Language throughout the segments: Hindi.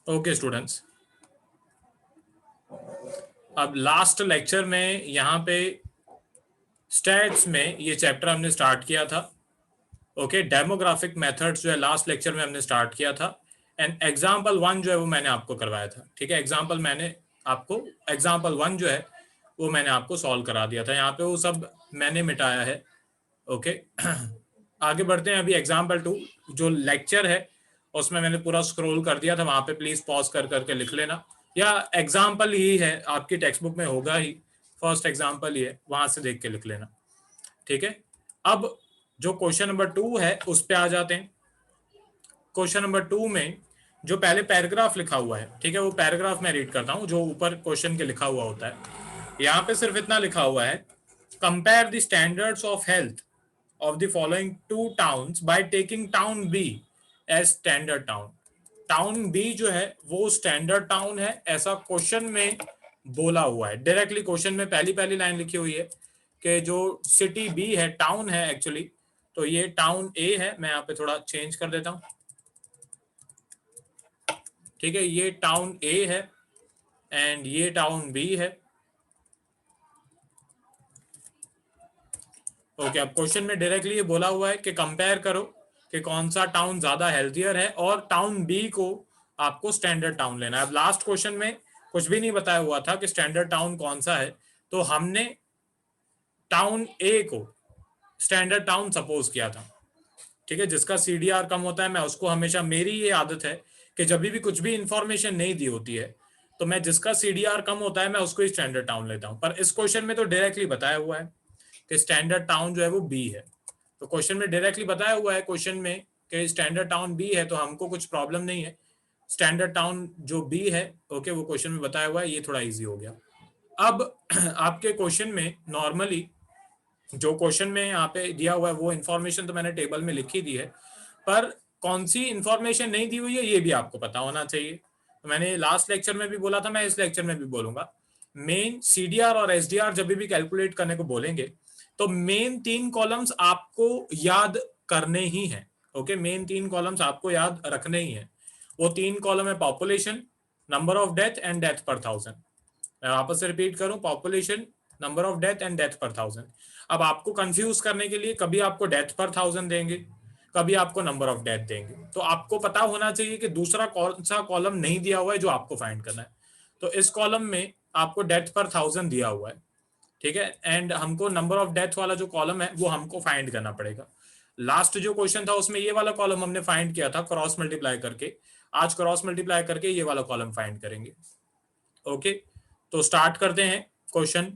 ओके स्टूडेंट्स, अब लास्ट लेक्चर में यहाँ पे स्टैट्स में ये चैप्टर हमने स्टार्ट किया था। ओके, डेमोग्राफिक मेथड्स जो है लास्ट लेक्चर में हमने स्टार्ट किया था एंड एग्जाम्पल 1 जो है वो मैंने आपको करवाया था। ठीक है, एग्जाम्पल 1 जो है वो मैंने आपको सॉल्व करा दिया था। यहाँ पे वो सब मैंने मिटाया है। ओके आगे बढ़ते हैं। अभी एग्जाम्पल 2 जो लेक्चर है उसमें मैंने पूरा स्क्रॉल कर दिया था, वहां पे प्लीज पॉज कर करके लिख लेना, या एग्जाम्पल ही है आपकी टेक्स्ट बुक में होगा ही, फर्स्ट एग्जाम्पल ही है, वहां से देख के लिख लेना। ठीक है, अब जो क्वेश्चन नंबर 2 है उस पे आ जाते हैं। क्वेश्चन नंबर 2 में जो पहले पैराग्राफ लिखा हुआ है, ठीक है, वो पैराग्राफ मैं रीड करता हूं जो ऊपर क्वेश्चन के लिखा हुआ होता है। यहाँ पे सिर्फ इतना लिखा हुआ है, compare the standards of health of the following two towns by taking town B as standard town। Town B जो है वो स्टैंडर्ड टाउन है, ऐसा क्वेश्चन में बोला हुआ है। डायरेक्टली क्वेश्चन में पहली पहली लाइन लिखी हुई है कि जो सिटी बी है टाउन है एक्चुअली, तो ये टाउन ए है। मैं यहाँ पे थोड़ा चेंज कर देता हूँ। ठीक है, ये टाउन ए है एंड ये टाउन बी है। ओके, अब क्वेश्चन में डायरेक्टली ये बोला हुआ है कि कंपेयर करो कि कौन सा टाउन ज्यादा हेल्थियर है और टाउन बी को आपको स्टैंडर्ड टाउन लेना है। अब लास्ट क्वेश्चन में कुछ भी नहीं बताया हुआ था कि स्टैंडर्ड टाउन कौन सा है, तो हमने टाउन ए को स्टैंडर्ड टाउन सपोज किया था। ठीक है, जिसका सीडीआर कम होता है मैं उसको हमेशा, मेरी ये आदत है कि जब भी कुछ भी इंफॉर्मेशन नहीं दी होती है तो मैं जिसका सीडीआर कम होता है मैं उसको ही स्टैंडर्ड टाउन लेता हूं। पर इस क्वेश्चन में तो डायरेक्टली बताया हुआ है कि स्टैंडर्ड टाउन जो है वो बी है। तो क्वेश्चन में डायरेक्टली बताया हुआ है क्वेश्चन में कि स्टैंडर्ड टाउन बी है, तो हमको कुछ प्रॉब्लम नहीं है। स्टैंडर्ड टाउन जो बी है, ओके, वो क्वेश्चन में बताया हुआ है, ये थोड़ा इजी हो गया। अब आपके क्वेश्चन में नॉर्मली जो क्वेश्चन में यहाँ पे दिया हुआ है वो इन्फॉर्मेशन तो मैंने टेबल में लिखी दी है, पर कौन सी इन्फॉर्मेशन नहीं दी हुई है ये भी आपको पता होना चाहिए। तो मैंने लास्ट लेक्चर में भी बोला था, मैं इस लेक्चर में भी बोलूंगा, मेन सीडीआर और एसडीआर जब भी कैलकुलेट करने को बोलेंगे तो मेन 3 कॉलम्स आपको याद करने ही हैं। ओके, मेन 3 कॉलम्स आपको याद रखने ही हैं। वो 3 कॉलम है population, number of death and death पर थाउजेंड। मैं वापस से रिपीट करूं, population, number of death and death पर थाउजेंड। अब आपको कंफ्यूज करने के लिए कभी आपको डेथ पर थाउजेंड देंगे, कभी आपको नंबर ऑफ डेथ देंगे, तो आपको पता होना चाहिए कि दूसरा कौन सा कॉलम नहीं दिया हुआ है जो आपको फाइंड करना है। तो इस कॉलम में आपको डेथ पर थाउजेंड दिया हुआ है, ठीक है, एंड हमको नंबर ऑफ डेथ वाला जो कॉलम है वो हमको फाइंड करना पड़ेगा। लास्ट जो क्वेश्चन था उसमें ये वाला कॉलम हमने फाइंड किया था क्रॉस मल्टीप्लाई करके, आज क्रॉस मल्टीप्लाई करके ये वाला कॉलम फाइंड करेंगे। ओके, तो स्टार्ट करते हैं क्वेश्चन।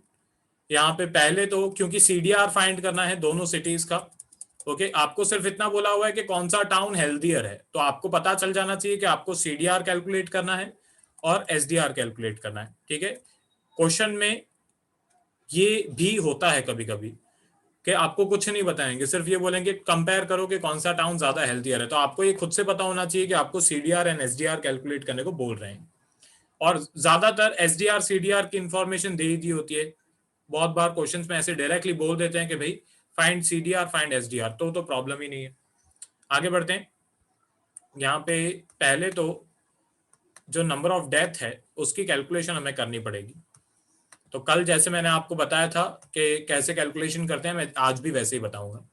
यहाँ पे पहले तो क्योंकि सीडीआर फाइंड करना है दोनों सिटीज का, ओके, आपको सिर्फ इतना बोला हुआ है कि कौन सा टाउन हेल्थियर है, तो आपको पता चल जाना चाहिए कि आपको सीडीआर कैलकुलेट करना है और एसडीआर कैलकुलेट करना है। ठीक है, क्वेश्चन में ये भी होता है कभी कभी कि आपको कुछ नहीं बताएंगे, सिर्फ ये बोलेंगे कंपेयर करो कि कौन सा टाउन ज्यादा हेल्थियर है, तो आपको ये खुद से पता होना चाहिए कि आपको सीडीआर एंड एसडीआर कैलकुलेट करने को बोल रहे हैं। और ज्यादातर एसडीआर सीडीआर की इंफॉर्मेशन दे दी होती है। बहुत बार क्वेश्चंस में ऐसे डायरेक्टली बोल देते हैं कि भाई फाइंड सीडीआर फाइंड एसडीआर, तो प्रॉब्लम ही नहीं है। आगे बढ़ते हैं। यहाँ पे पहले तो जो नंबर ऑफ डेथ है उसकी कैलकुलेशन हमें करनी पड़ेगी। तो कल जैसे मैंने आपको बताया था कि कैसे कैलकुलेशन करते हैं, मैं आज भी वैसे ही बताऊंगा।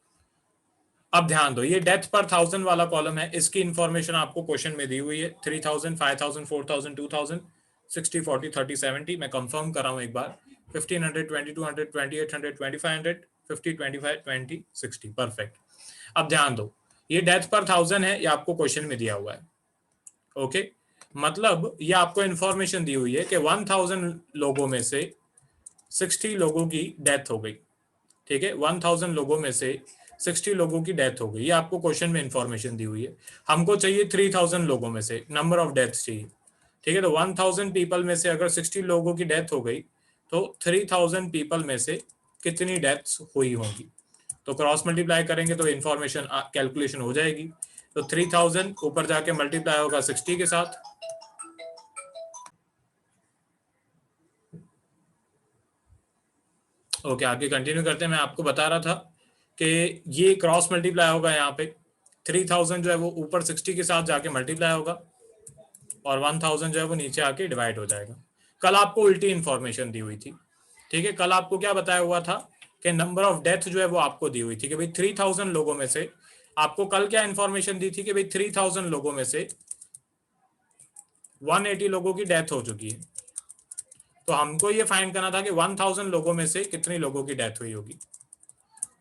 अब ध्यान दो, ये डेथ पर थाउजेंड वाला कॉलम है, इसकी इंफॉर्मेशन आपको क्वेश्चन में दी हुई है 3000, 5000, 4000, 2000, 60, 40, 30, 70। मैं कंफर्म कर रहा हूं एक बार, 1500, 2200, 2800, 2500, 50, 25, 20, 60। परफेक्ट। अब ध्यान दो, ये डेथ पर थाउजेंड है, ये आपको क्वेश्चन में दिया हुआ है। ओके, मतलब ये आपको इंफॉर्मेशन दी हुई है कि 1000 लोगों में से 60 लोगों की डेथ हो गई। ठीक है, 1000 लोगों में से 60 लोगों की डेथ हो गई, ये आपको क्वेश्चन में इंफॉर्मेशन दी हुई है। हमको चाहिए 3000 लोगों में से नंबर ऑफ डेथ चाहिए। ठीक है, तो 1000 पीपल में से अगर 60 लोगों की डेथ हो गई तो 3000 पीपल में से कितनी डेथ्स हुई होंगी, तो क्रॉस मल्टीप्लाई करेंगे तो इंफॉर्मेशन कैलकुलेशन हो जाएगी। तो 3000 ऊपर जाके मल्टीप्लाई होगा 60 के साथ। ओके, आगे कंटिन्यू करते हैं। मैं आपको बता रहा था कि ये क्रॉस मल्टीप्लाई होगा, यहाँ पे 3000 जो है वो ऊपर 60 के साथ जाके मल्टीप्लाई होगा। और 1000 जो है वो नीचे आके डिवाइड हो जाएगा। कल आपको उल्टी इंफॉर्मेशन दी हुई थी, ठीक है। कल आपको क्या बताया हुआ था कि नंबर ऑफ डेथ जो है वो आपको दी हुई थी कि भाई 3000 लोगों में से, आपको कल क्या इंफॉर्मेशन दी थी कि भाई 3000 लोगों में से 180 लोगों की डेथ हो चुकी है। तो हमको ये फाइंड करना था कि 1000 लोगों में से कितने लोगों की डेथ हुई होगी।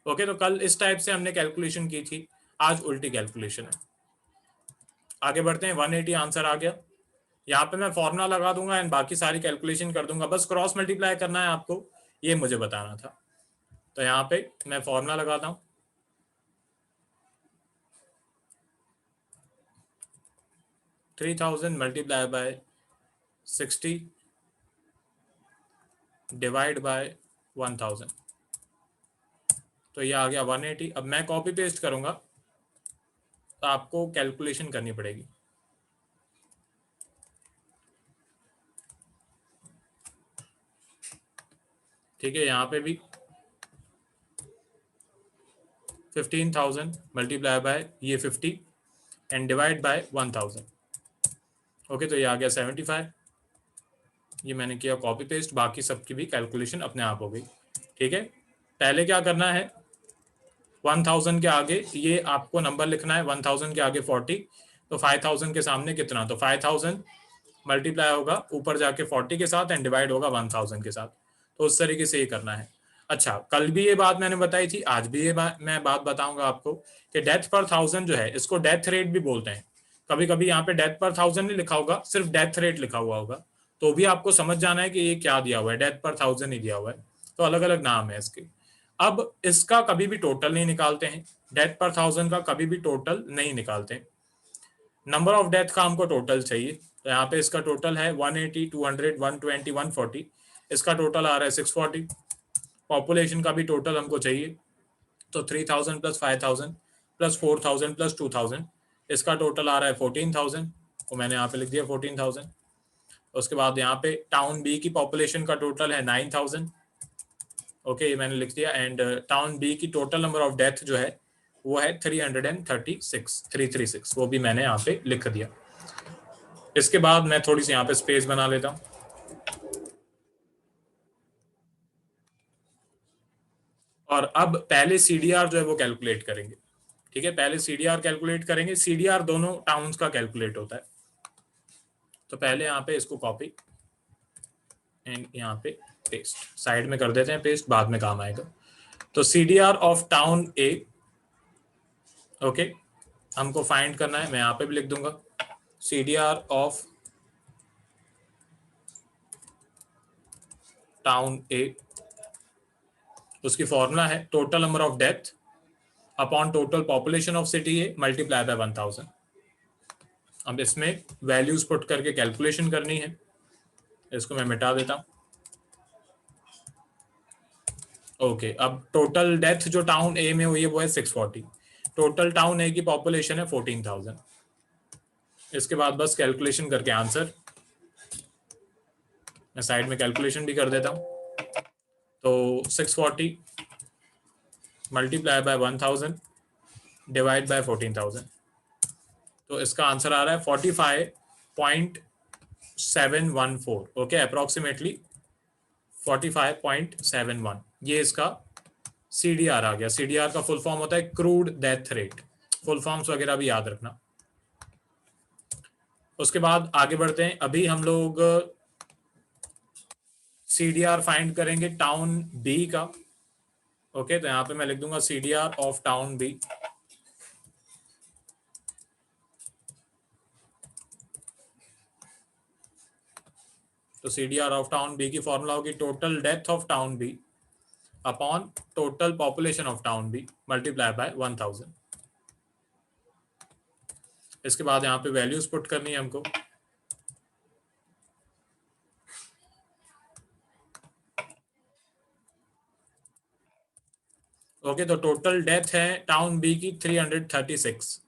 ओके, तो कल इस टाइप से हमने कैलकुलेशन की थी, आज उल्टी कैलकुलेशन है। आगे बढ़ते हैं। 180 आंसर आ गया। यहाँ पे मैं फॉर्मूला लगा दूंगा एंड बाकी सारी कैलकुलेशन कर दूंगा, बस क्रॉस मल्टीप्लाई करना है आपको, ये मुझे बताना था। तो यहाँ पे मैं फॉर्मूला लगाता हूँ। 3000 मल्टीप्लाई बाय 60 डिवाइड बाय 1000, तो ये आ गया 180। अब मैं कॉपी पेस्ट करूंगा तो आपको कैलकुलेशन करनी पड़ेगी। ठीक है, यहाँ पे भी 15,000 मल्टीप्लाई बाय ये 50 एंड डिवाइड बाय 1000। ओके, तो ये आ गया 75। ये मैंने किया कॉपी पेस्ट, बाकी सबकी भी कैलकुलेशन अपने आप हो गई। ठीक है, पहले क्या करना है, 1000 के आगे ये आपको नंबर लिखना है, 1000 के आगे 40, तो 5000 के सामने कितना, तो 5000 मल्टीप्लाई होगा ऊपर जाके 40 के साथ एंड डिवाइड होगा 1000 के साथ। तो उस तरीके से ये करना है। अच्छा, कल भी ये बात मैंने बताई थी, आज भी ये मैं बात बताऊंगा आपको कि डेथ पर 1000 जो है इसको डेथ रेट भी बोलते हैं। कभी कभी यहाँ पे डेथ पर 1000 नहीं लिखा होगा, सिर्फ डेथ रेट लिखा हुआ होगा, तो भी आपको समझ जाना है कि ये क्या दिया हुआ है, डेथ पर 1000 ही दिया हुआ है, तो अलग अलग नाम है इसके। अब इसका कभी भी टोटल नहीं निकालते हैं, डेथ पर 1000 का कभी भी टोटल नहीं निकालते। नंबर ऑफ डेथ का हमको टोटल चाहिए, तो यहाँ पे इसका टोटल है 180, 200, 120, 140, इसका टोटल आ रहा है 640। पॉपुलेशन का भी टोटल हमको चाहिए, तो 3000 प्लस 5000 प्लस 4000 प्लस 2000, इसका टोटल आ रहा है 14,000, तो मैंने यहाँ पे लिख दिया 14,000। उसके बाद यहाँ पे टाउन बी की पॉपुलेशन का टोटल है 9,000। ओके, ये मैंने लिख दिया। एंड टाउन बी की टोटल नंबर ऑफ डेथ जो है वो है 336, वो भी मैंने यहाँ पे लिख दिया। इसके बाद मैं थोड़ी सी यहाँ पे स्पेस बना लेता हूँ। और अब पहले सीडीआर जो है वो कैलकुलेट करेंगे। ठीक है, पहले सीडीआर कैलकुलेट करेंगे। सीडीआर दोनों टाउन्स का कैलकुलेट होता है। तो पहले यहाँ पे इसको कॉपी एंड यहाँ पे पेस्ट, साइड में कर देते हैं पेस्ट, बाद में काम आएगा। तो CDR of town A, okay, हमको फाइंड करना है, मैं यहाँ पे भी लिख दूंगा सीडीआर ऑफ टाउन ए। उसकी फॉर्मूला है total number of death upon total population of city A multiply by 1000। अब इसमें वैल्यूज पुट करके कैलकुलेशन करनी है, इसको मैं मिटा देता हूं। ओके, अब टोटल डेथ जो टाउन ए में हुई है वो है 640। टोटल टाउन ए की पॉपुलेशन है 14,000। इसके बाद बस कैलकुलेशन करके आंसर, मैं साइड में कैलकुलेशन भी कर देता हूं। तो 640 मल्टीप्लाई बाय 1000 डिवाइड बाय 14,000, तो इसका आंसर आ रहा है 45.714। ओके, अप्रोक्सीमेटली 45.71, ये इसका सीडीआर आ गया। सीडीआर का फुल फॉर्म होता है crude death rate. Full forms वगैरह भी याद रखना। उसके बाद आगे बढ़ते हैं। अभी हम लोग सीडीआर फाइंड करेंगे टाउन बी का। ओके, तो यहाँ पे मैं लिख दूंगा सीडीआर ऑफ टाउन बी। तो सीडीआर ऑफ टाउन बी की फॉर्मूला होगी total death of town B upon total population of town B multiply by 1000। इसके बाद यहाँ पे वैल्यूज पुट करनी है हमको। ओके, तो टोटल डेथ है टाउन बी की 336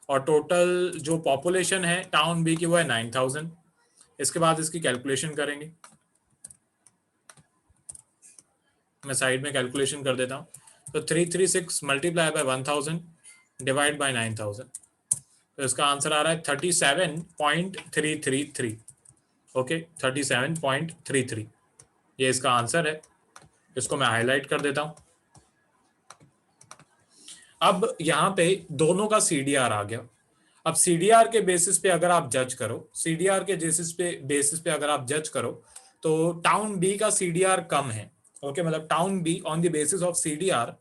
और टोटल जो पॉपुलेशन है टाउन बी की वो है 9,000। इसके बाद इसकी कैलकुलेशन करेंगे, मैं साइड में कैलकुलेशन कर देता हूँ। तो 336 मल्टीप्लाई बाय 1000 डिवाइड बाय 9,000, तो इसका आंसर आ रहा है 37.333। ओके, 37.33 ये इसका आंसर है। इसको मैं हाईलाइट कर देता हूं। अब यहाँ पे दोनों का सीडीआर आ गया। अब सीडीआर के बेसिस पे अगर आप जज करो, सीडीआर के बेसिस पे अगर आप जज करो, तो टाउन बी का सीडीआर कम है। ओके, मतलब town B on the basis of CDR,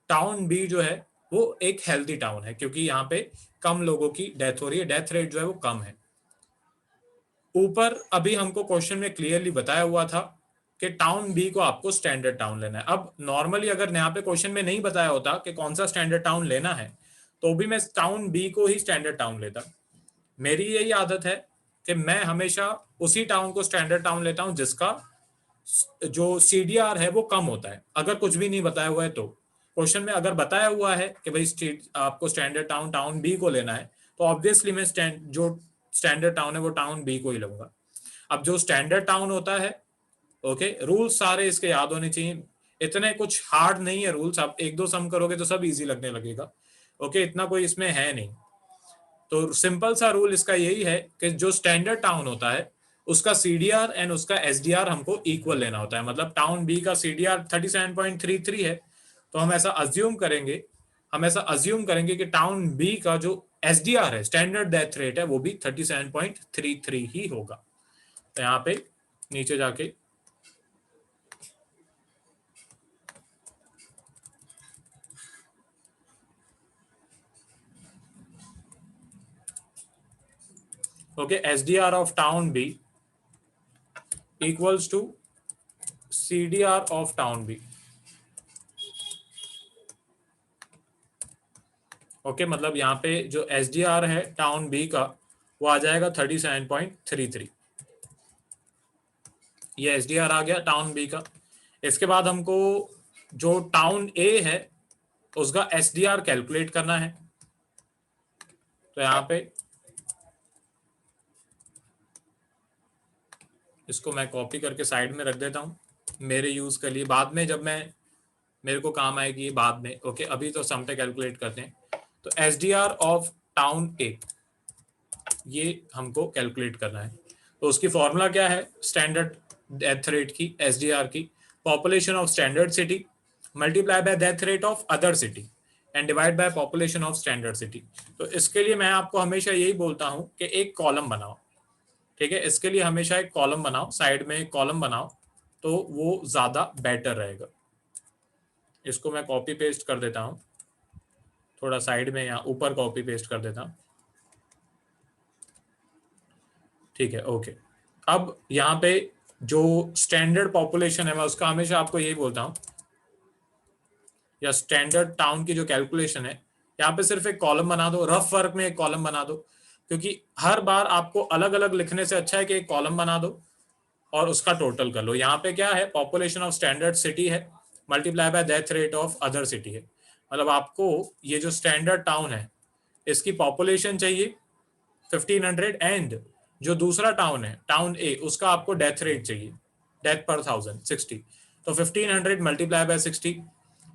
town B जो है वो एक हेल्थी टाउन है, क्योंकि यहाँ पे कम लोगों की डेथ हो रही है, डेथ रेट जो है वो कम है। ऊपर अभी हमको क्वेश्चन में क्लियरली बताया हुआ था कि टाउन बी को आपको स्टैंडर्ड टाउन लेना है। अब नॉर्मली अगर यहाँ पे क्वेश्चन में नहीं बताया होता कि कौन सा स्टैंडर्ड टाउन लेना है, तो भी मैं टाउन बी को ही स्टैंडर्ड टाउन लेता। मेरी यही आदत है कि मैं हमेशा उसी टाउन को स्टैंडर्ड टाउन लेता हूं जिसका जो सीडीआर है वो कम होता है, अगर कुछ भी नहीं बताया हुआ है तो। क्वेश्चन में अगर बताया हुआ है कि भाई आपको स्टैंडर्ड टाउन टाउन बी को लेना है, तो ऑब्वियसली मैं जो स्टैंडर्ड टाउन है वो टाउन बी को ही लूंगा। अब जो स्टैंडर्ड टाउन होता है, ओके, रूल्स सारे इसके याद होने चाहिए। इतने कुछ हार्ड नहीं है रूल्स, आप एक दो सम करोगे तो सब इजी लगने लगेगा। ओके, इतना कोई इसमें है नहीं। तो सिंपल सा रूल इसका यही है कि जो स्टैंडर्ड टाउन होता है उसका सीडीआर एंड उसका एसडीआर हमको इक्वल लेना होता है। मतलब टाउन बी का सीडीआर 37.33 है, तो हम ऐसा अज्यूम करेंगे कि टाउन बी का जो एसडीआर है, स्टैंडर्ड डेथ रेट है, वो भी 37.33 ही होगा। तो यहाँ पे नीचे जाके okay, SDR of town B equals to CDR of town B. Okay, मतलब यहाँ पे जो एसडीआर है टाउन बी का वो आ जाएगा 37.33। ये एसडीआर आ गया टाउन बी का। इसके बाद हमको जो टाउन ए है उसका एसडीआर कैलकुलेट करना है। तो यहाँ पे इसको मैं कॉपी करके साइड में रख देता हूं मेरे यूज के लिए, बाद में जब मैं मेरे को काम आएगी बाद में। ओके, अभी तो सम पे कैलकुलेट करते हैं। तो एसडीआर ऑफ टाउन ए ये हमको कैलकुलेट करना है। तो उसकी फॉर्मूला क्या है, स्टैंडर्ड डेथ रेट की, एसडीआर की, population of standard city multiply by death rate of other city and divide by population of standard city. तो इसके लिए मैं आपको हमेशा यही बोलता हूं कि एक कॉलम बनाओ। ठीक है, इसके लिए हमेशा एक कॉलम बनाओ, साइड में एक कॉलम बनाओ, तो वो ज्यादा बेटर रहेगा। इसको मैं कॉपी पेस्ट कर देता हूं, थोड़ा साइड में या ऊपर कॉपी पेस्ट कर देता हूं। ठीक है, ओके। अब यहाँ पे जो स्टैंडर्ड पॉपुलेशन है मैं उसका हमेशा आपको यही बोलता हूँ, या स्टैंडर्ड टाउन की जो कैलकुलेशन है, यहाँ पे सिर्फ एक कॉलम बना दो, रफ वर्क में एक कॉलम बना दो, क्योंकि हर बार आपको अलग अलग लिखने से अच्छा है कि एक कॉलम बना दो और उसका टोटल कर लो। यहाँ पे क्या है, पॉपुलेशन ऑफ स्टैंडर्ड सिटी है multiply by death rate of other city है। मतलब आपको ये जो स्टैंडर्ड टाउन है इसकी पॉपुलेशन चाहिए 1500, एंड जो दूसरा टाउन है टाउन ए उसका आपको डेथ रेट चाहिए, डेथ पर 1000 60। तो 1500 मल्टीप्लाई बाय 60,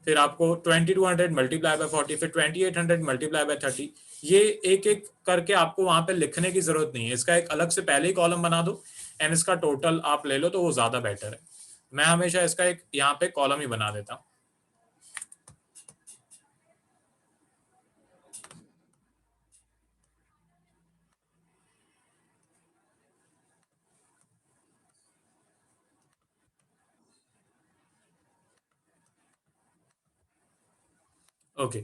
फिर आपको 2200 मल्टीप्लाई बाय 40, फिर 2800 मल्टीप्लाई बाय 30। ये एक एक करके आपको वहां पे लिखने की जरूरत नहीं है, इसका एक अलग से पहले ही कॉलम बना दो एंड इसका टोटल आप ले लो, तो वो ज्यादा बेटर है। मैं हमेशा इसका एक यहाँ पे कॉलम ही बना देता हूँ। ओके,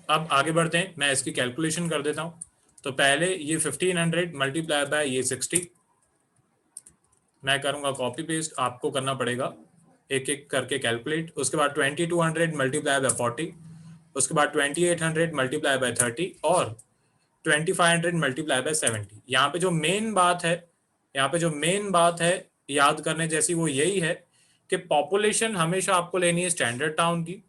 अब आगे बढ़ते हैं, मैं इसकी कैलकुलेशन कर देता हूँ। तो पहले ये 1500 मल्टीप्लाई बाय ये 60 मैं करूंगा कॉपी पेस्ट, आपको करना पड़ेगा एक एक करके कैलकुलेट। उसके बाद 2200 मल्टीप्लाई बाय 40, उसके बाद 2800 मल्टीप्लाई बाय 30 और 2500 मल्टीप्लाई बाय 70। यहाँ पे जो मेन बात है, यहाँ पे जो मेन बात है याद करने जैसी वो यही है कि पॉपुलेशन हमेशा आपको लेनी है स्टैंडर्ड टाउन की।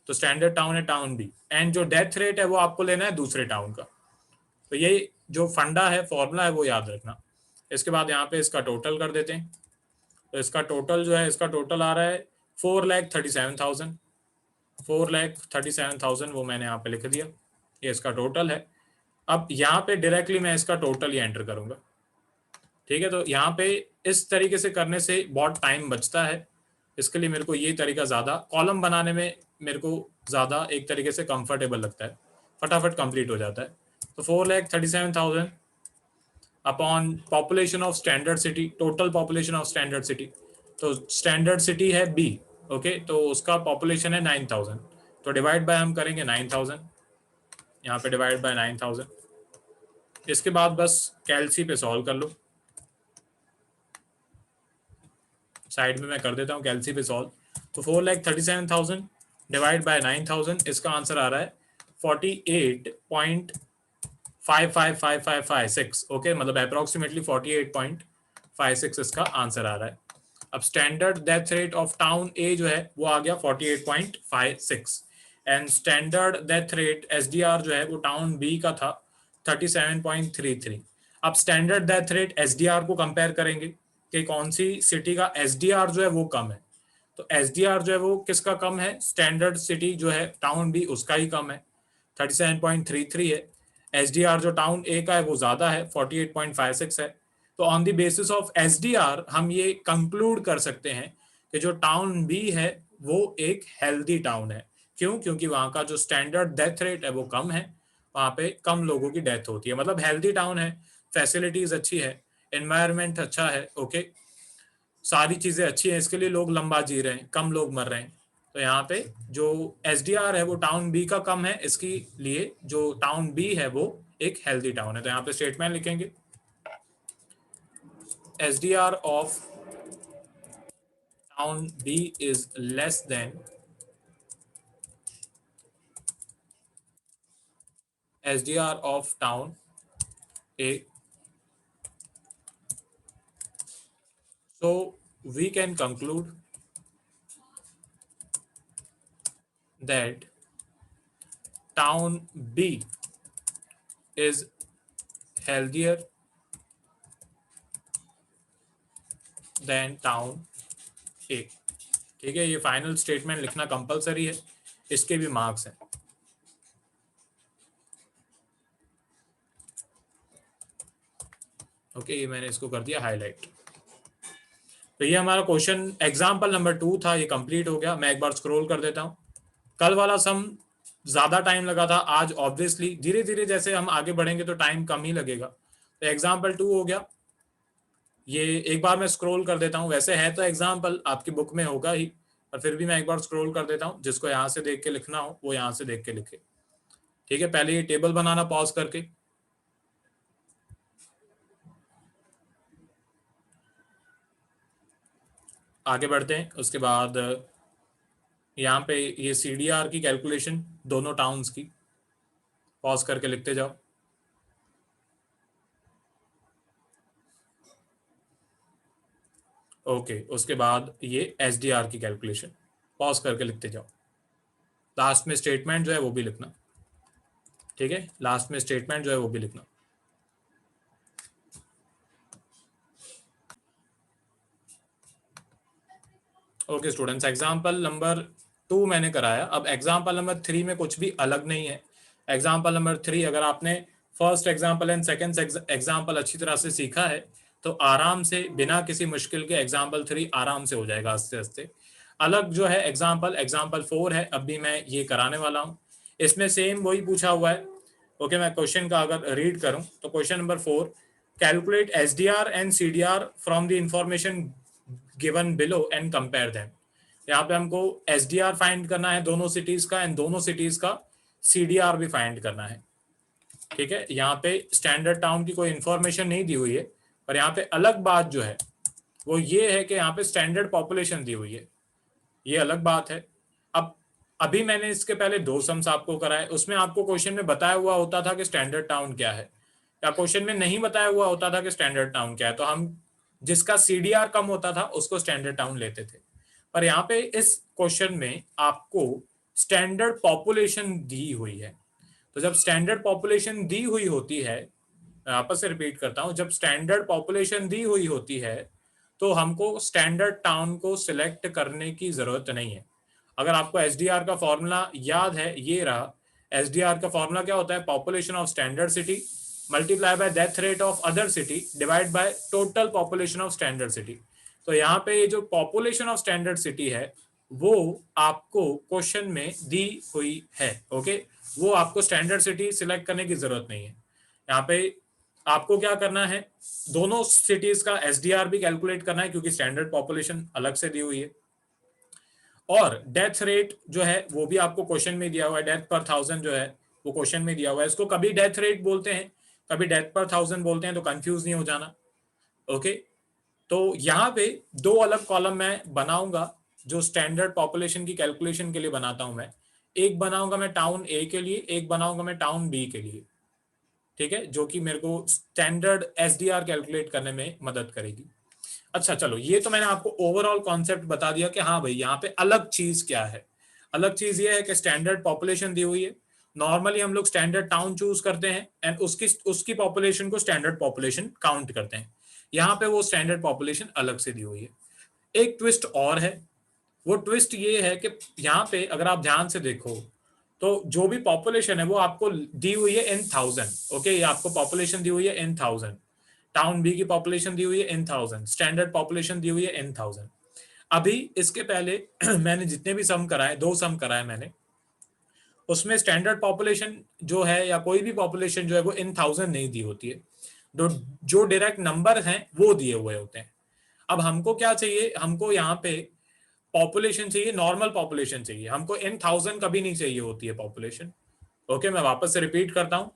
तो स्टैंडर्ड टाउन है टाउन बी, एंड जो डेथ रेट है वो आपको लेना है दूसरे टाउन का। तो ये जो फंडा है, फॉर्मूला है, वो याद रखना। इसके बाद यहाँ पे इसका टोटल कर देते हैं। तो इसका टोटल जो है, इसका टोटल आ रहा है 4,37,000। 4,37,000 वो मैंने यहाँ पे लिख दिया, ये इसका टोटल है। अब यहाँ पे डायरेक्टली मैं इसका टोटल ही एंटर करूंगा, ठीक है। तो यहाँ पे इस तरीके से करने से बहुत टाइम बचता है, इसके लिए मेरे को ये तरीका ज़्यादा कॉलम बनाने में मेरे को ज़्यादा एक तरीके से कंफर्टेबल लगता है, फटाफट कंप्लीट हो जाता है। तो 4,37,000 upon population of standard city, total population of standard city, तो स्टैंडर्ड सिटी है बी, ओके, तो उसका पॉपुलेशन है 9,000, तो डिवाइड बाय हम करेंगे 9,000, यहाँ पे डिवाइड बाय 9,000। इसके बाद बस कैलसी पे सॉल्व कर लो, साइड में मैं कर देता हूँ कैलसी पे सॉल्व। तो 4,37,000 डिवाइड बाय 9,000, इसका आंसर आ रहा है 48.555556, ओके, मतलब अप्रोक्सीमेटली 48.56 इसका आंसर आ रहा है। अब standard death rate of town A जो है वो आ गया 48.56, and standard death rate SDR जो है वो टाउन बी का था 37.33। अब स्टैंडर्ड डेथ रेट एसडीआर को कंपेयर करेंगे कि कौन सी सिटी का एसडीआर जो है वो कम है। तो एसडीआर जो है वो किसका कम है, स्टैंडर्ड सिटी जो है टाउन बी उसका ही कम है, 37.33 है। एसडीआर जो टाउन ए का है वो ज्यादा है, 48.56 है। तो on the basis of SDR हम ये कंक्लूड कर सकते हैं कि जो टाउन बी है वो एक हेल्दी टाउन है। क्यों? क्योंकि वहां का जो स्टैंडर्ड डेथ रेट है वो कम है, वहां पे कम लोगों की डेथ होती है, मतलब हेल्दी टाउन है, फैसिलिटीज अच्छी है, एनवायरमेंट अच्छा है, ओके, सारी चीजें अच्छी हैं, इसके लिए लोग लंबा जी रहे हैं, कम लोग मर रहे हैं। तो यहाँ पे जो एसडीआर है वो टाउन बी का कम है, इसके लिए जो टाउन बी है वो एक हेल्दी टाउन है। तो यहाँ पे स्टेटमेंट लिखेंगे SDR of town B is less than SDR of town A, so we can conclude that town B is healthier than town A। ठीक है, ये फाइनल स्टेटमेंट लिखना कंपलसरी है, इसके भी मार्क्स हैं। ओके, ये मैंने इसको कर दिया हाईलाइट। तो ये हमारा क्वेश्चन एग्जाम्पल नंबर 2 था, ये कंप्लीट हो गया। मैं एक बार स्क्रॉल कर देता हूँ। कल वाला सम ज्यादा टाइम लगा था, आज ऑब्वियसली धीरे धीरे जैसे हम आगे बढ़ेंगे तो टाइम कम ही लगेगा। तो एग्जाम्पल 2 हो गया, ये एक बार मैं स्क्रॉल कर देता हूँ, वैसे है तो एग्जाम्पल आपकी बुक में होगा ही, पर फिर भी मैं एक बार स्क्रॉल कर देता हूँ, जिसको यहाँ से देख के लिखना हो वो यहाँ से देख के लिखे। ठीक है, पहले ये टेबल बनाना पॉज करके, आगे बढ़ते हैं। उसके बाद यहाँ पे ये सीडीआर की कैलकुलेशन दोनों टाउन्स की पॉज करके लिखते जाओ। ओके, उसके बाद ये एसडीआर की कैलकुलेशन पॉज करके लिखते जाओ। लास्ट में स्टेटमेंट जो है वो भी लिखना, ठीक है, लास्ट में स्टेटमेंट जो है वो भी लिखना। ओके स्टूडेंट्स, एग्जाम्पल नंबर 2 मैंने कराया। अब एग्जाम्पल नंबर 3 में कुछ भी अलग नहीं है। एग्जाम्पल नंबर 3 अगर आपने first example and second example अच्छी तरह से सीखा है तो आराम से बिना किसी मुश्किल के एग्जाम्पल 3 आराम से हो जाएगा आस्ते आस्ते। अलग जो है एग्जाम्पल 4 है, अभी मैं ये कराने वाला हूँ। इसमें सेम वही पूछा हुआ है। ओके, मैं क्वेश्चन का अगर रीड करूं तो question number 4, calculate SDR and CDR from the information given below and compare them. यहाँ पे हमको एसडीआर फाइंड करना है दोनों सिटीज का, एंड दोनों सिटीज का सीडीआर भी फाइंड करना है। ठीक है, यहाँ पे स्टैंडर्ड टाउन की कोई इंफॉर्मेशन नहीं दी हुई है, पर यहाँ पे अलग बात जो है वो ये है कि यहाँ पे स्टैंडर्ड पॉपुलेशन दी हुई है, ये अलग बात है। अब अभी मैंने इसके पहले 2 सम्स आपको कराए, उसमें आपको क्वेश्चन में बताया हुआ होता था कि स्टैंडर्ड टाउन क्या है, या क्वेश्चन में नहीं बताया हुआ होता था कि स्टैंडर्ड टाउन क्या है, तो हम जिसका सीडीआर कम होता था उसको स्टैंडर्ड टाउन लेते थे। पर यहाँ पे इस क्वेश्चन में आपको स्टैंडर्ड पॉपुलेशन दी हुई है। तो जब स्टैंडर्ड पॉपुलेशन दी हुई होती है, मैं वापस से रिपीट करता हूं, जब स्टैंडर्ड पॉपुलेशन दी हुई होती है तो हमको स्टैंडर्ड टाउन को सिलेक्ट करने की जरूरत नहीं है। अगर आपको एसडीआर का फॉर्मूला याद है, ये रहा, एसडीआर का फॉर्मूला क्या होता है, population of standard city multiply by death rate of other city divide by total population of standard city. तो यहाँ पे ये जो पॉपुलेशन ऑफ स्टैंडर्ड सिटी है वो आपको क्वेश्चन में दी हुई है। ओके, वो आपको स्टैंडर्ड सिटी सिलेक्ट करने की जरूरत नहीं है। यहाँ पे आपको क्या करना है, दोनों सिटीज का एसडीआर भी कैलकुलेट करना है क्योंकि स्टैंडर्ड पॉपुलेशन अलग से दी हुई है, और डेथ रेट जो है वो भी आपको क्वेश्चन में दिया हुआ है, डेथ पर 1000 जो है वो क्वेश्चन में दिया हुआ है। इसको कभी डेथ रेट बोलते हैं, कभी डेथ पर 1000 बोलते हैं, तो कंफ्यूज नहीं हो जाना। ओके, तो यहाँ पे दो अलग कॉलम मैं बनाऊंगा जो स्टैंडर्ड पॉपुलेशन की कैलकुलेशन के लिए बनाता हूं मैं। एक बनाऊंगा मैं टाउन ए के लिए, एक बनाऊंगा मैं टाउन बी के लिए, ठीक है, जो कि मेरे को स्टैंडर्ड एसडीआर कैलकुलेट करने में मदद करेगी। अच्छा चलो, ये तो मैंने आपको ओवरऑल कॉन्सेप्ट बता दिया कि हाँ भाई यहाँ पे अलग चीज क्या है। अलग चीज ये है कि स्टैंडर्ड पॉपुलेशन दी हुई है, नॉर्मली हम लोग स्टैंडर्ड टाउन चूज करते हैं एंड उसकी उसकी पॉपुलेशन को स्टैंडर्ड पॉपुलेशन काउंट करते हैं। यहाँ पे वो स्टैंडर्ड पॉपुलेशन अलग से दी हुई है। एक ट्विस्ट और है, वो ट्विस्ट ये है कि यहाँ पे अगर आप ध्यान से देखो तो जो भी पॉपुलेशन है वो आपको दी हुई है इन 1000। ओके, ये आपको पॉपुलेशन दी हुई है इन 1000, टाउन बी की पॉपुलेशन दी हुई है इन 1000, स्टैंडर्ड पॉपुलेशन दी हुई है इन 1000। अभी इसके पहले मैंने जितने भी सम कराए, 2 सम कराए मैंने, उसमें स्टैंडर्ड पॉपुलेशन जो है या कोई भी पॉपुलेशन जो है वो इन 1000 नहीं दी होती है, जो डायरेक्ट नंबर हैं वो दिए हुए होते हैं। अब हमको क्या चाहिए, हमको यहाँ पे पॉपुलेशन चाहिए, नॉर्मल पॉपुलेशन चाहिए, हमको इन 1000 कभी नहीं चाहिए होती है पॉपुलेशन। ओके, मैं वापस से रिपीट करता हूँ,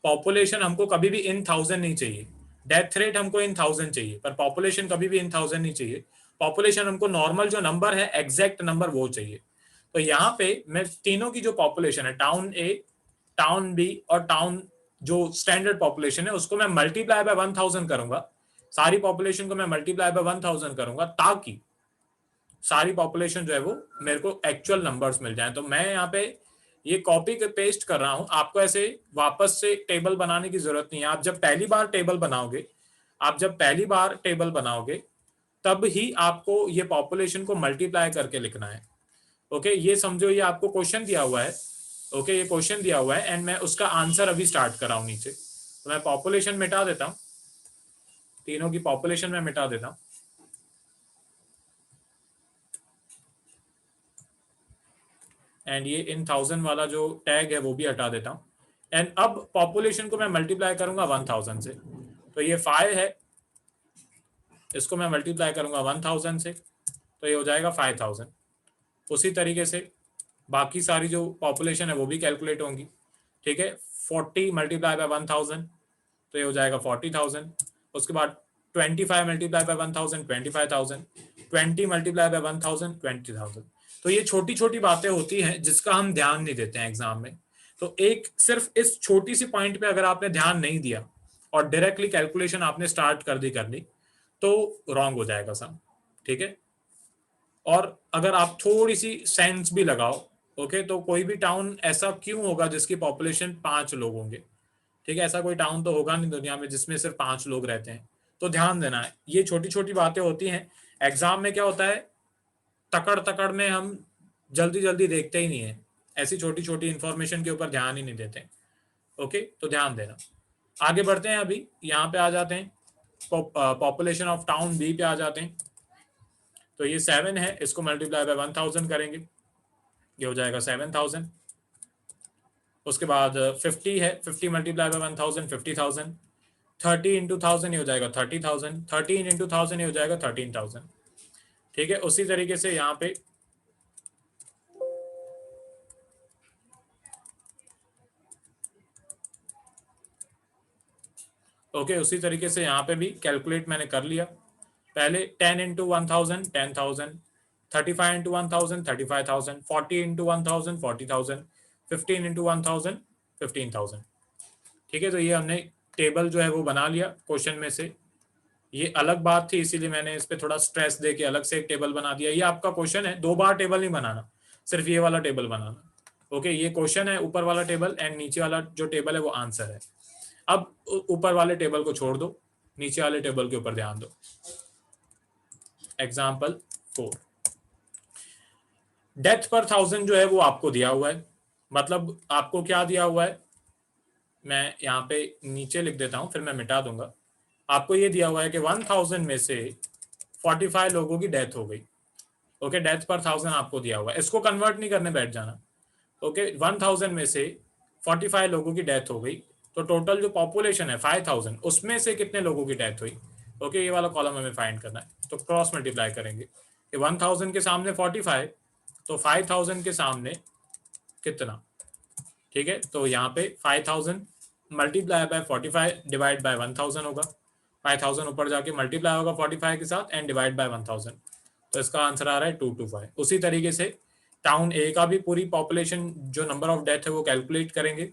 पॉपुलेशन हमको कभी भी इन 1000 नहीं चाहिए, डेथ रेट हमको इन 1000 चाहिए, पर पॉपुलेशन कभी भी इन 1000 नहीं चाहिए। पॉपुलेशन हमको नॉर्मल जो नंबर है, एग्जैक्ट नंबर वो चाहिए। तो यहाँ पे मैं तीनों की जो पॉपुलेशन है, टाउन ए, टाउन बी और टाउन जो स्टैंडर्ड पॉपुलेशन है, उसको मैं मल्टीप्लाई बाय 1000 करूंगा। सारी पॉपुलेशन को मैं मल्टीप्लाई बाय 1000 करूंगा ताकि सारी पॉपुलेशन जो है वो मेरे को एक्चुअल नंबर्स मिल जाए। तो मैं यहाँ पे ये कॉपी के पेस्ट कर रहा हूं, आपको ऐसे वापस से टेबल बनाने की जरूरत नहीं है। आप जब पहली बार टेबल बनाओगे, तब ही आपको ये पॉपुलेशन को मल्टीप्लाई करके लिखना है। ओके, ये समझो ये आपको क्वेश्चन दिया हुआ है। ओके, ये क्वेश्चन दिया हुआ है एंड मैं उसका आंसर अभी स्टार्ट कर रहा हूं नीचे। तो मैं पॉपुलेशन मिटा देता हूं, तीनों की पॉपुलेशन में मिटा देता हूं, एंड ये इन 1000 वाला जो टैग है वो भी हटा देता हूँ। एंड अब पॉपुलेशन को मैं मल्टीप्लाई करूंगा 1000 से, तो ये 5 है, इसको मैं मल्टीप्लाई करूंगा 1000 से, तो ये हो जाएगा 5000। उसी तरीके से बाकी सारी जो पॉपुलेशन है वो भी कैलकुलेट होंगी। ठीक है, 40 मल्टीप्लाई बाय 1000, तो ये हो जाएगा 40,000। उसके बाद 25 मल्टीप्लाई बाय 1000, 25,000, 20 मल्टीप्लाई बाय 1000, 20,000। तो ये छोटी छोटी बातें होती हैं जिसका हम ध्यान नहीं देते हैं एग्जाम में। तो एक सिर्फ इस छोटी सी पॉइंट पे अगर आपने ध्यान नहीं दिया और डायरेक्टली कैलकुलेशन आपने स्टार्ट कर दी करनी, तो रॉन्ग हो जाएगा सब। ठीक है, और अगर आप थोड़ी सी सेंस भी लगाओ, ओके, तो कोई भी टाउन ऐसा क्यों होगा जिसकी पॉपुलेशन 5 लोग होंगे? ठीक है, ऐसा कोई टाउन तो होगा नहीं दुनिया में जिसमें सिर्फ 5 लोग रहते हैं। तो ध्यान देना है, ये छोटी छोटी बातें होती हैं। एग्जाम में क्या होता है, तकड़ तकड़ में हम जल्दी जल्दी देखते ही नहीं है, ऐसी छोटी छोटी इंफॉर्मेशन के ऊपर ध्यान ही नहीं देते। ओके, तो ध्यान देना। आगे बढ़ते हैं, अभी यहाँ पे आ जाते हैं, पॉपुलेशन ऑफ टाउन बी पे आ जाते हैं। तो ये 7 है, इसको मल्टीप्लाई बाय 1000 करेंगे, ये हो जाएगा 7000। उसके बाद 50 है, 50 मल्टीप्लाई बाय 1000, 50,000। 30 इंटू 1000 ये हो जाएगा 30,000, 13 इंटू 1000 ये हो जाएगा 13,000। ठीक है, उसी तरीके से यहाँ पे ओके, उसी तरीके से यहाँ पे भी कैलकुलेट मैंने कर लिया। पहले 10 इंटू 1000, 10,000, 35 इंटू 1000, 35,000, 40 इंटू 1000, 40,000, 15 इंटू 1000, 15,000। ठीक है, तो ये हमने टेबल जो है वो बना लिया क्वेश्चन में से। ये अलग बात थी, इसीलिए मैंने इस पे थोड़ा स्ट्रेस दे के अलग से एक टेबल बना दिया। ये आपका क्वेश्चन है, 2 बार टेबल नहीं बनाना, सिर्फ ये वाला टेबल बनाना। ओके, ये क्वेश्चन है, ऊपर वाला टेबल, एंड नीचे वाला जो टेबल है वो आंसर है। अब ऊपर वाले टेबल को छोड़ दो, नीचे वाले टेबल के ऊपर ध्यान दो। एग्जाम्पल 4, डेथ पर 1000 जो है वो आपको दिया हुआ है। मतलब आपको क्या दिया हुआ है, मैं यहाँ पे नीचे लिख देता हूँ, फिर मैं मिटा दूंगा। आपको ये दिया हुआ है कि 1000 में से 45 लोगों की डेथ हो गई। ओके, डेथ पर 1000 आपको दिया हुआ है, इसको कन्वर्ट नहीं करने बैठ जाना। ओके, 1000 में से 45 लोगों की डेथ हो गई, तो टोटल जो पॉपुलेशन है 5000, उसमें से कितने लोगों की डेथ हुई। ओके, ये वाला कॉलम हमें फाइंड करना है, तो क्रॉस मल्टीप्लाई करेंगे। 1000 के सामने 45, तो 5000 के सामने कितना। ठीक है, तो यहाँ पे 5000 मल्टीप्लाई बाय 45 डिवाइड बाय 1000 होगा। 5000 ऊपर जाके मल्टीप्लाई होगा 45 के साथ एंड डिवाइड बाय 1000, तो इसका आंसर आ रहा है 225। उसी तरीके से टाउन ए का भी पूरी पॉपुलेशन जो नंबर ऑफ डेथ है वो कैलकुलेट करेंगे,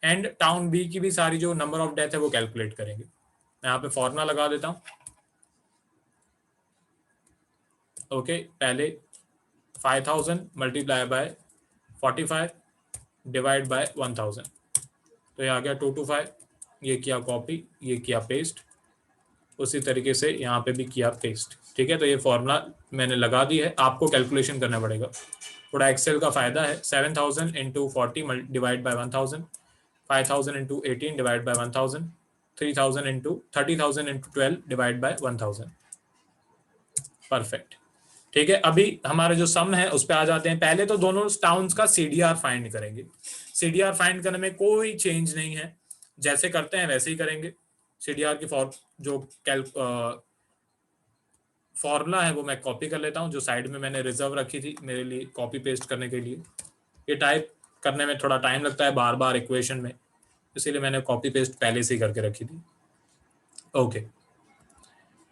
एंड टाउन बी की भी सारी जो नंबर ऑफ डेथ है वो कैलकुलेट करेंगे। मैं यहाँ पे फॉर्मूला लगा देता हूँ। ओके, पहले 5000 मल्टीप्लाई बाय 45 डिवाइड बाय 1000, तो ये आ गया 225। ये किया कॉपी, ये किया पेस्ट, उसी तरीके से यहाँ पे भी किया पेस्ट। ठीक है, तो ये फॉर्मूला मैंने लगा दी है, आपको कैलकुलेशन करना पड़ेगा। थोड़ा एक्सेल का फायदा है। 7000 into 40 divide by 1000, 5000 into 18 divide by 1000, 3000 into 30,000 into 12 divide by 1000। Perfect. ठीक है, अभी हमारा जो सम है उस पर आ जाते हैं। पहले तो दोनों टाउन्स का सीडीआर फाइंड करेंगे। सीडीआर फाइंड करने में कोई चेंज नहीं है, जैसे करते हैं वैसे ही करेंगे। सीडीआर की जो फॉर्मूला है वो मैं कॉपी कर लेता हूँ, जो साइड में मैंने रिजर्व रखी थी मेरे लिए कॉपी पेस्ट करने के लिए। ये टाइप करने में थोड़ा टाइम लगता है बार बार इक्वेशन में, इसीलिए मैंने कॉपी पेस्ट पहले से ही करके रखी थी। ओके,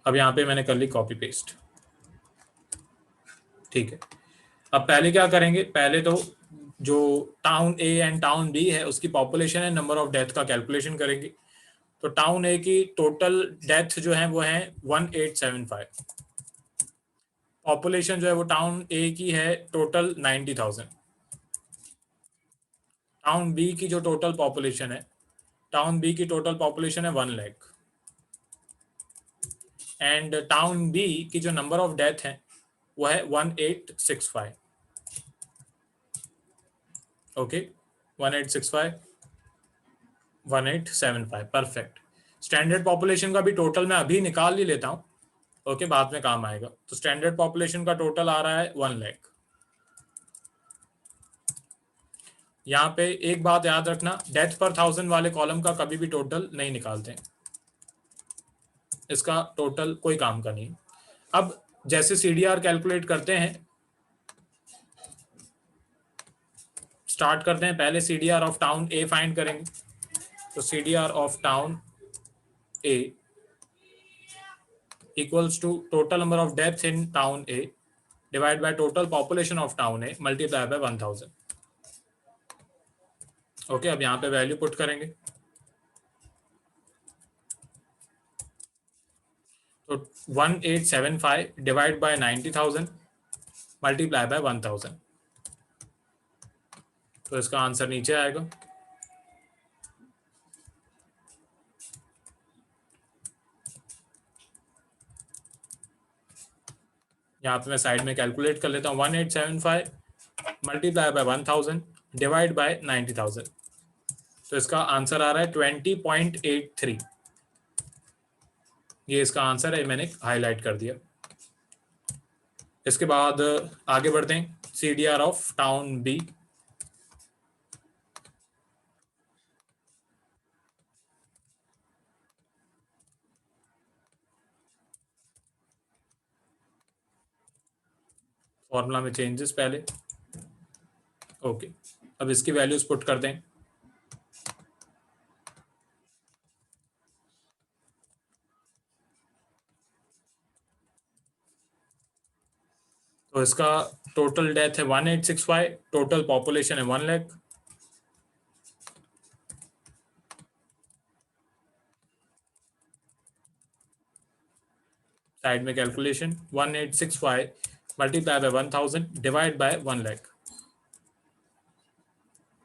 अब यहाँ पे मैंने कर ली कॉपी पेस्ट। ठीक है, अब पहले क्या करेंगे, पहले तो जो town A and town B है उसकी पॉपुलेशन है नंबर ऑफ डेथ का कैलकुलेशन करेंगे। तो टाउन ए की टोटल डेथ जो है वो है 1875। पॉपुलेशन जो है वो टाउन ए की है टोटल 90,000। टाउन बी की जो टोटल पॉपुलेशन है, टाउन बी की टोटल पॉपुलेशन है 1 लाख। एंड टाउन बी की जो नंबर ऑफ डेथ है वो है 1865। ओके, 1865, 1875। परफेक्ट। स्टैंडर्ड पॉपुलेशन का भी टोटल मैं अभी निकाल ही लेता हूँ, ओके, बाद में काम आएगा। तो स्टैंडर्ड पॉपुलेशन का टोटल आ रहा है 1 लाख। यहाँ पे एक बात याद रखना, डेथ पर 1000 वाले कॉलम का कभी भी टोटल नहीं निकालते, इसका टोटल कोई काम का नहीं। अब जैसे सीडीआर कैलकुलेट करते हैं, स्टार्ट करते हैं। पहले CDR of town A find करेंगे। तो CDR of town A equals to total number of deaths in town A divided by total population of town A multiply by 1000। Okay, अब यहाँ पे वैल्यू पुट करेंगे। तो 1875 डिवाइड बाय 90,000 मल्टीप्लाई बाय 1000, तो इसका आंसर नीचे आएगा। यहाँ पे मैं साइड में कैलकुलेट कर लेता हूँ। 1875 मल्टीप्लाई बाय 1000 डिवाइड बाय 90,000, तो इसका आंसर आ रहा है 20.83। ये इसका आंसर है, मैंने हाईलाइट कर दिया। इसके बाद आगे बढ़ते हैं। CDR of town B, formula में चेंजेस पहले। ओके, अब इसकी वैल्यूज पुट कर दें। तो इसका टोटल डेथ है 1865, टोटल पॉपुलेशन है 1 लाख। साइड में calculation 1865 multiply by 1000 divide by 1 lakh,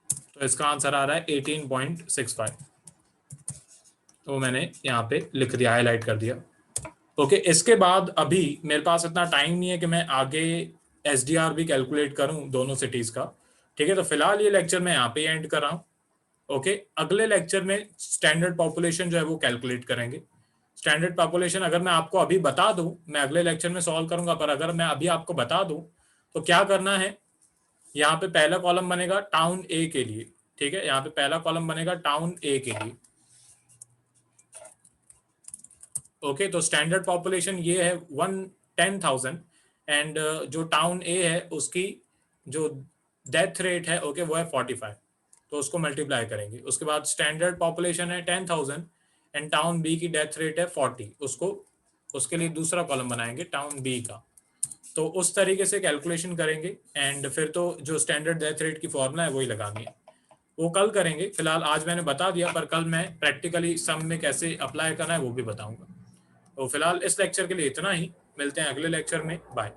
तो इसका आंसर आ रहा है 18.65। तो मैंने यहाँ पे लिख दिया, हाईलाइट कर दिया। ओके, इसके बाद अभी मेरे पास इतना टाइम नहीं है कि मैं आगे एसडीआर भी कैलकुलेट करूं दोनों सिटीज का। ठीक है, तो फिलहाल ये लेक्चर मैं यहाँ पे एंड कर रहा हूँ। ओके, अगले लेक्चर में स्टैंडर्ड पॉपुलेशन जो है वो कैलकुलेट करेंगे। स्टैंडर्ड पॉपुलेशन अगर मैं आपको अभी बता दूं, मैं अगले लेक्चर में सॉल्व करूंगा, पर अगर मैं अभी आपको बता दूं तो क्या करना है, यहाँ पे पहला कॉलम बनेगा टाउन ए के लिए। ठीक है, यहाँ पे पहला कॉलम बनेगा टाउन ए के लिए। ओके, तो स्टैंडर्ड पॉपुलेशन ये है 110,000 एंड जो टाउन ए है उसकी जो डेथ रेट है ओके वो है 45, तो उसको मल्टीप्लाई करेंगे। उसके बाद स्टैंडर्ड पॉपुलेशन है 10,000 एंड टाउन बी की डेथ रेट है 40, उसको उसके लिए दूसरा कॉलम बनाएंगे टाउन बी का। तो उस तरीके से कैलकुलेशन करेंगे एंड फिर तो जो स्टैंडर्ड डेथ रेट की फॉर्मूला है वही लगानी है, वो कल करेंगे। फिलहाल आज मैंने बता दिया, पर कल मैं प्रैक्टिकली सम में कैसे अप्लाई करना है वो भी बताऊंगा। तो फिलहाल इस लेक्चर के लिए इतना ही, मिलते हैं अगले लेक्चर में, बाय।